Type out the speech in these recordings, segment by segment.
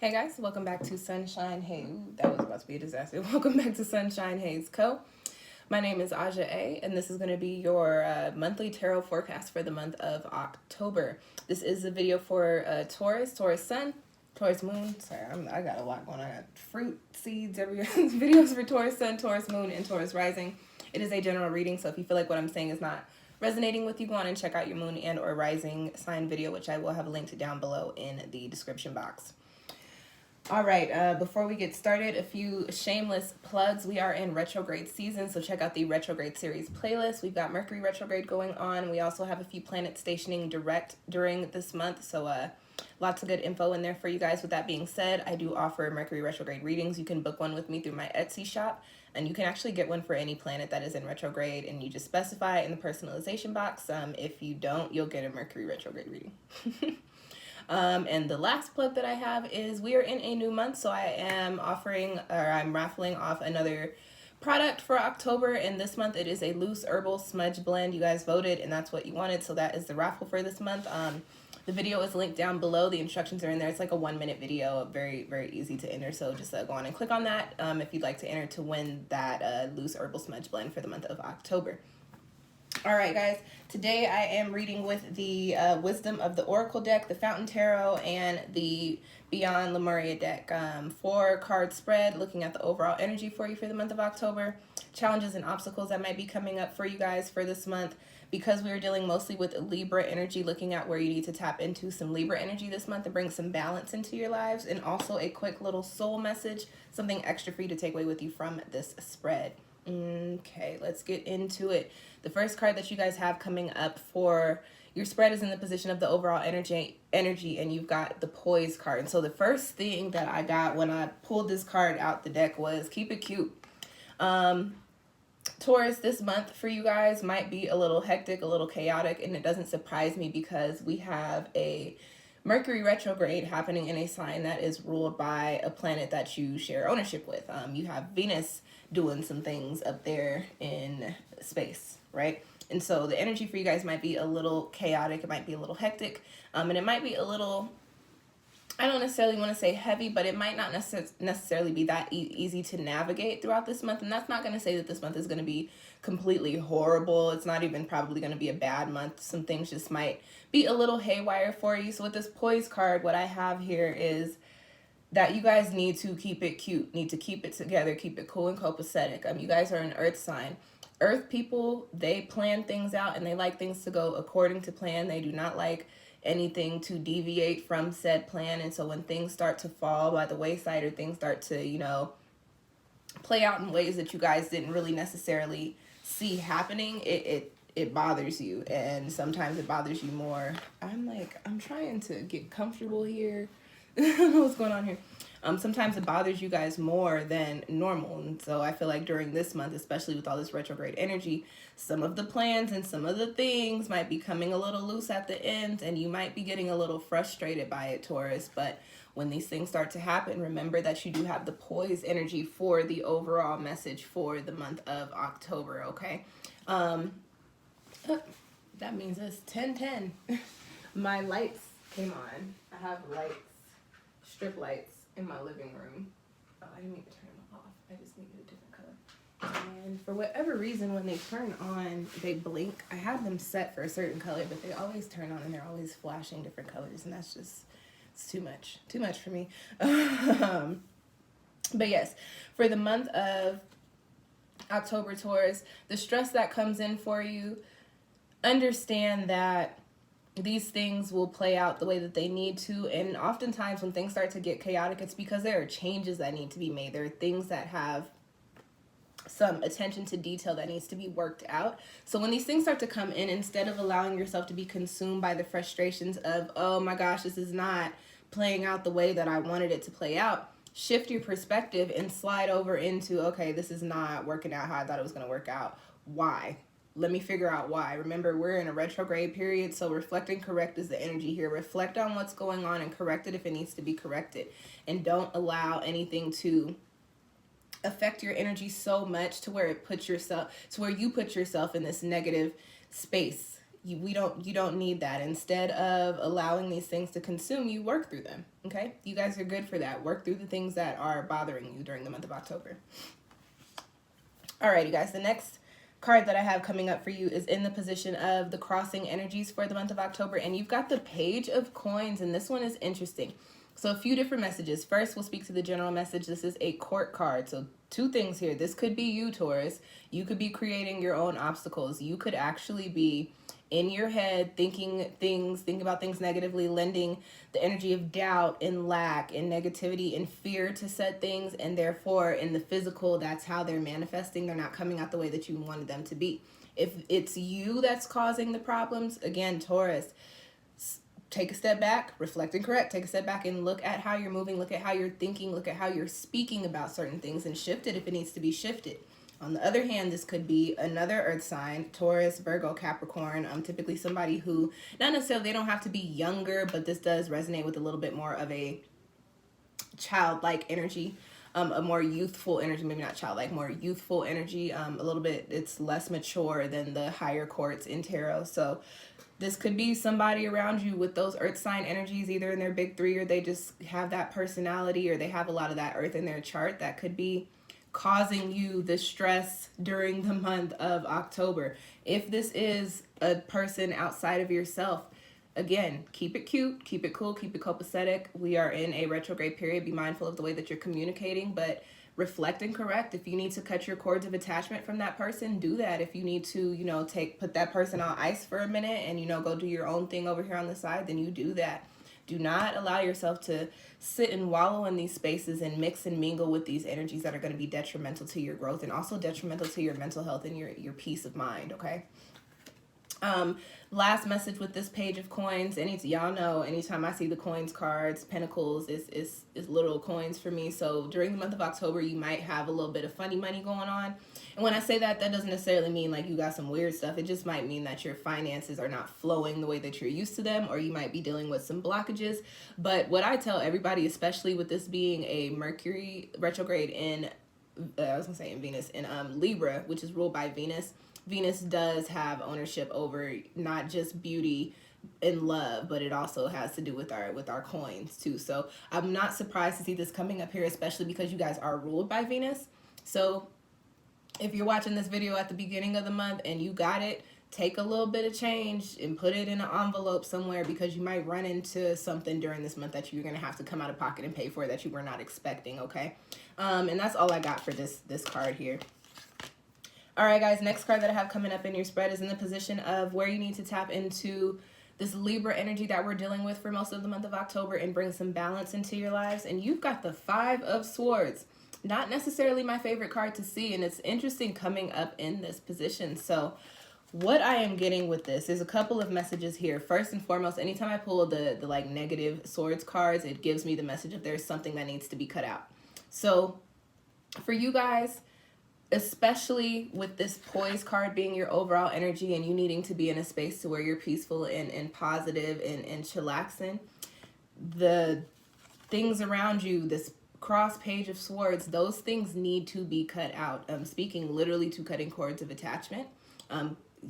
Hey guys, welcome back to Sunshine Haze. That was about to be a disaster. Welcome back to SunshinehazeCo. My name is Aja A, and this is going to be your monthly tarot forecast for the month of October. This is a video for Taurus, Taurus Sun, Taurus Moon. Sorry, I got a lot going on. I got fruit, seeds, every videos for Taurus Sun, Taurus Moon, and Taurus Rising. It is a general reading, so if you feel like what I'm saying is not resonating with you, go on and check out your Moon and or Rising sign video, which I will have linked down below in the description box. All right, before we get started, a few shameless plugs. We are in retrograde season, so check out the retrograde series playlist. We've got Mercury retrograde going on. We also have a few planets stationing direct during this month, so lots of good info in there for you guys. With that being said, I do offer Mercury retrograde readings. You can book one with me through my Etsy shop, and you can actually get one for any planet that is in retrograde, and you just specify in the personalization box. If you don't, you'll get a Mercury retrograde reading. And the last plug that I have is we are in a new month, so I am I'm raffling off another product for October, and this month it is a loose herbal smudge blend. You guys voted and that's what you wanted, so that is the raffle for this month. The video is linked down below. The instructions are in there. It's like a 1-minute video, very, very easy to enter, so just go on and click on that if you'd like to enter to win that loose herbal smudge blend for the month of October. All right, guys, today I am reading with the Wisdom of the Oracle deck, the Fountain Tarot, and the Beyond Lemuria deck. 4-card spread, looking at the overall energy for you for the month of October, challenges and obstacles that might be coming up for you guys for this month. Because we are dealing mostly with Libra energy, looking at where you need to tap into some Libra energy this month to bring some balance into your lives, and also a quick little soul message, something extra for you to take away with you from this spread. Okay, let's get into it. The first card that you guys have coming up for your spread is in the position of the overall energy, and you've got the Poise card. And so the first thing that I got when I pulled this card out the deck was keep it cute. Taurus, this month for you guys might be a little hectic, a little chaotic, and it doesn't surprise me because we have a Mercury retrograde happening in a sign that is ruled by a planet that you share ownership with. You have Venus doing some things up there in space, right? And so the energy for you guys might be a little chaotic. It might be a little hectic. And it might be a little, I don't necessarily want to say heavy, but it might not necessarily be that easy to navigate throughout this month. And that's not going to say that this month is going to be completely horrible. It's not even probably going to be a bad month. Some things just might be a little haywire for you. So with this Poise card, what I have here is that you guys need to keep it cute, need to keep it together, keep it cool and copacetic. You guys are an earth sign. Earth people, they plan things out and they like things to go according to plan. They do not like anything to deviate from said plan. And so when things start to fall by the wayside, or things start to, play out in ways that you guys didn't really necessarily see happening, it bothers you. And sometimes it bothers you more. I'm trying to get comfortable here. What's going on here? Sometimes it bothers you guys more than normal. And so I feel like during this month, especially with all this retrograde energy, some of the plans and some of the things might be coming a little loose at the end, and you might be getting a little frustrated by it, Taurus. But when these things start to happen, remember that you do have the Poise energy for the overall message for the month of October, okay? That means it's 10:10. My lights came on. I have lights, strip lights in my living room. Oh, I didn't mean to turn them off. I just needed a different color. And for whatever reason, when they turn on, they blink. I have them set for a certain color, but they always turn on and they're always flashing different colors, and that's just, it's too much for me. But yes, for the month of October, Taurus, the stress that comes in for you, understand that these things will play out the way that they need to. And oftentimes when things start to get chaotic, it's because there are changes that need to be made. There are things that have some attention to detail that needs to be worked out. So when these things start to come in, instead of allowing yourself to be consumed by the frustrations of, oh my gosh, this is not playing out the way that I wanted it to play out, shift your perspective and slide over into, okay, this is not working out how I thought it was going to work out. Why? Let me figure out why. Remember, we're in a retrograde period, so reflect and correct is the energy here. Reflect on what's going on and correct it if it needs to be corrected. And don't allow anything to affect your energy so much to where you put yourself in this negative space. You don't need that. Instead of allowing these things to consume you, work through them. Okay, you guys are good for that. Work through the things that are bothering you during the month of October. All right, you guys, the next card that I have coming up for you is in the position of the crossing energies for the month of October, and you've got the Page of Coins, and this one is interesting. So a few different messages. First, we'll speak to the general message. This is a court card. So two things here. This could be you, Taurus. You could be creating your own obstacles. You could actually be in your head thinking about things negatively, lending the energy of doubt and lack and negativity and fear to set things, and therefore in the physical, that's how they're manifesting. They're not coming out the way that you wanted them to be. If it's you that's causing the problems, again, Taurus, take a step back, reflect and correct. Take a step back and look at how you're moving, look at how you're thinking, look at how you're speaking about certain things, and shift it if it needs to be shifted. On the other hand, this could be another earth sign, Taurus, Virgo, Capricorn, typically somebody who, not necessarily, they don't have to be younger, but this does resonate with a little bit more of a childlike energy, a more youthful energy, maybe not childlike, more youthful energy, a little bit, it's less mature than the higher courts in tarot. So this could be somebody around you with those earth sign energies, either in their big three, or they just have that personality, or they have a lot of that earth in their chart that could be causing you the stress during the month of October. If this is a person outside of yourself, again, keep it cute, keep it cool, keep it copacetic. We are in a retrograde period. Be mindful of the way that you're communicating, but reflect and correct. If you need to cut your cords of attachment from that person, do that. If you need to, put that person on ice for a minute and, go do your own thing over here on the side, then you do that. Do not allow yourself to sit and wallow in these spaces and mix and mingle with these energies that are going to be detrimental to your growth and also detrimental to your mental health and your peace of mind, okay? Last message with this Page of Coins. Y'all know, anytime I see the coins cards, pentacles is little coins for me. So during the month of October, you might have a little bit of funny money going on. And when I say that, that doesn't necessarily mean like you got some weird stuff. It just might mean that your finances are not flowing the way that you're used to them, or you might be dealing with some blockages. But what I tell everybody, especially with this being a Mercury retrograde in Venus, in Libra, which is ruled by Venus. Venus does have ownership over not just beauty and love, but it also has to do with our coins too. So I'm not surprised to see this coming up here, especially because you guys are ruled by Venus. So if you're watching this video at the beginning of the month and you got it, take a little bit of change and put it in an envelope somewhere, because you might run into something during this month that you're going to have to come out of pocket and pay for that you were not expecting, okay? And that's all I got for this card here. All right, guys, next card that I have coming up in your spread is in the position of where you need to tap into this Libra energy that we're dealing with for most of the month of October and bring some balance into your lives. And you've got the Five of Swords. Not necessarily my favorite card to see, and it's interesting coming up in this position. So what I am getting with this is a couple of messages here. First and foremost, anytime I pull the like negative swords cards, it gives me the message of there's something that needs to be cut out. So for you guys, especially with this poise card being your overall energy and you needing to be in a space to where you're peaceful and positive and chillaxing, the things around you, this cross Page of Swords, those things need to be cut out. Speaking literally to cutting cords of attachment.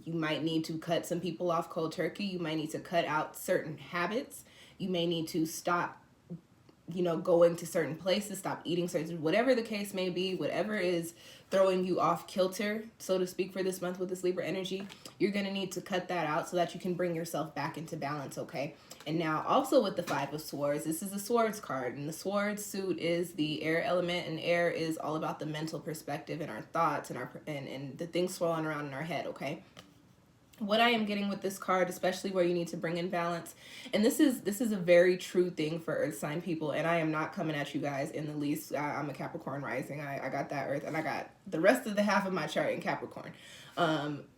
You might need to cut some people off cold turkey. You might need to cut out certain habits. You may need to stop, going to certain places, stop eating certain, whatever the case may be, whatever is throwing you off kilter, so to speak, for this month with this Libra energy, you're going to need to cut that out so that you can bring yourself back into balance, okay? And now also with the Five of Swords, this is a swords card, and the swords suit is the air element, and air is all about the mental perspective and our thoughts and and the things swirling around in our head, okay? What I am getting with this card, especially where you need to bring in balance, and this is a very true thing for earth sign people, and I am not coming at you guys in the least. I'm a Capricorn rising. I got that earth, and I got the rest of the half of my chart in Capricorn.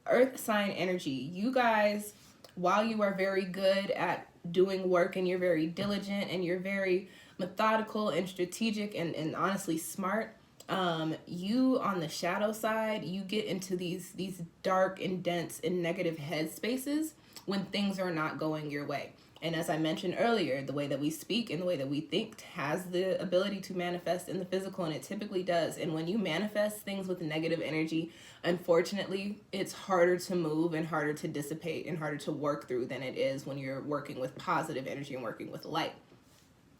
Earth sign energy, you guys, while you are very good at doing work and you're very diligent and you're very methodical and strategic and honestly smart, you on the shadow side, you get into these dark and dense and negative head spaces when things are not going your way. And as I mentioned earlier, the way that we speak and the way that we think has the ability to manifest in the physical, and it typically does. And when you manifest things with negative energy, unfortunately, it's harder to move and harder to dissipate and harder to work through than it is when you're working with positive energy and working with light.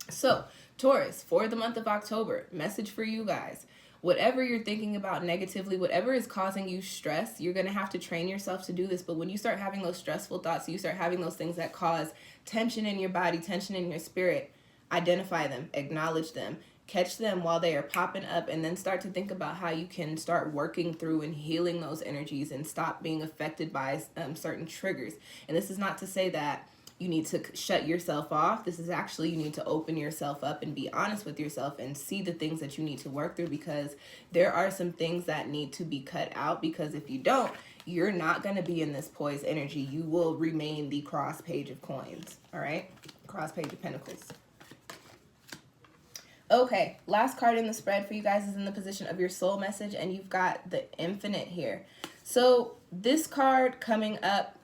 So, Taurus, for the month of October, message for you guys. Whatever you're thinking about negatively, whatever is causing you stress, you're going to have to train yourself to do this. But when you start having those stressful thoughts, you start having those things that cause tension in your body, tension in your spirit, identify them, acknowledge them, catch them while they are popping up, and then start to think about how you can start working through and healing those energies and stop being affected by certain triggers. And this is not to say that you need to shut yourself off. This is actually, you need to open yourself up and be honest with yourself and see the things that you need to work through, because there are some things that need to be cut out, because if you don't, you're not going to be in this poised energy. You will remain the cross page of coins. All right. Cross page of pentacles. Okay. Last card in the spread for you guys is in the position of your soul message, and you've got the Infinite here. So this card coming up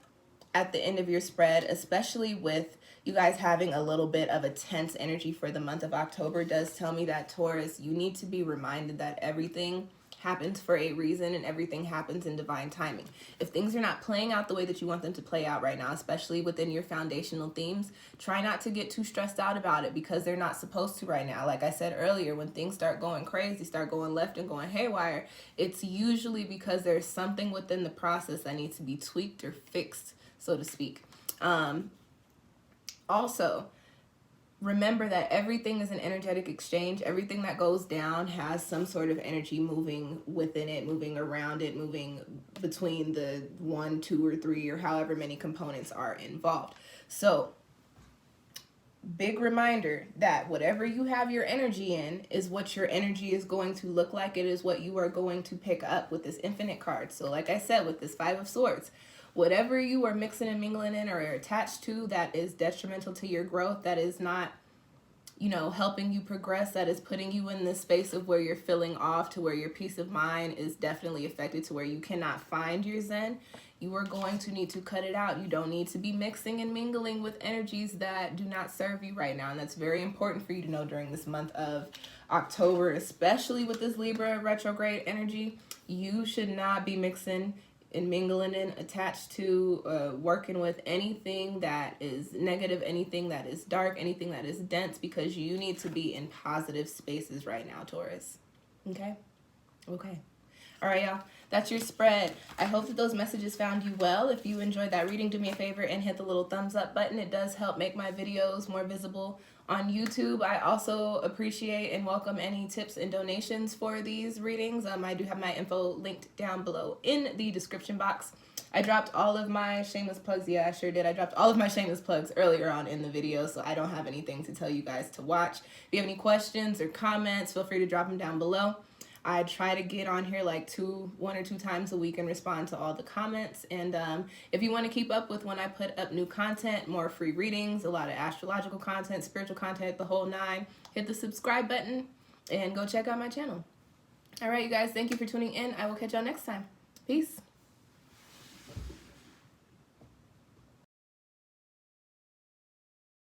at the end of your spread, especially with you guys having a little bit of a tense energy for the month of October, does tell me that, Taurus, you need to be reminded that everything happens for a reason and everything happens in divine timing. If things are not playing out the way that you want them to play out right now, especially within your foundational themes, try not to get too stressed out about it, because they're not supposed to right now. Like I said earlier, when things start going crazy, start going left and going haywire, it's usually because there's something within the process that needs to be tweaked or fixed, so to speak. Also, remember that everything is an energetic exchange. Everything that goes down has some sort of energy moving within it, moving around it, moving between the 1, 2, or 3, or however many components are involved. So, big reminder that whatever you have your energy in is what your energy is going to look like. It is what you are going to pick up with this Infinite card. So like I said, with this Five of Swords, whatever you are mixing and mingling in or are attached to that is detrimental to your growth, that is not, you know, helping you progress, that is putting you in this space of where you're feeling off, to where your peace of mind is definitely affected, to where you cannot find your zen, you are going to need to cut it out. You don't need to be mixing and mingling with energies that do not serve you right now. And that's very important for you to know during this month of October, especially with this Libra retrograde energy. You should not be mixing and mingling and attached to working with anything that is negative, anything that is dark, anything that is dense, because you need to be in positive spaces right now, Taurus. Okay? Okay. All right, y'all. That's your spread. I hope that those messages found you well. If you enjoyed that reading, do me a favor and hit the little thumbs up button. It does help make my videos more visible on YouTube. I also appreciate and welcome any tips and donations for these readings. I do have my info linked down below in the description box. I dropped all of my shameless plugs. Yeah, I sure did. I dropped all of my shameless plugs earlier on in the video, so I don't have anything to tell you guys to watch. If you have any questions or comments, feel free to drop them down below. I try to get on here like 1 or 2 times a week and respond to all the comments. And if you want to keep up with when I put up new content, more free readings, a lot of astrological content, spiritual content, the whole 9, hit the subscribe button and go check out my channel. All right, you guys, thank you for tuning in. I will catch y'all next time. Peace.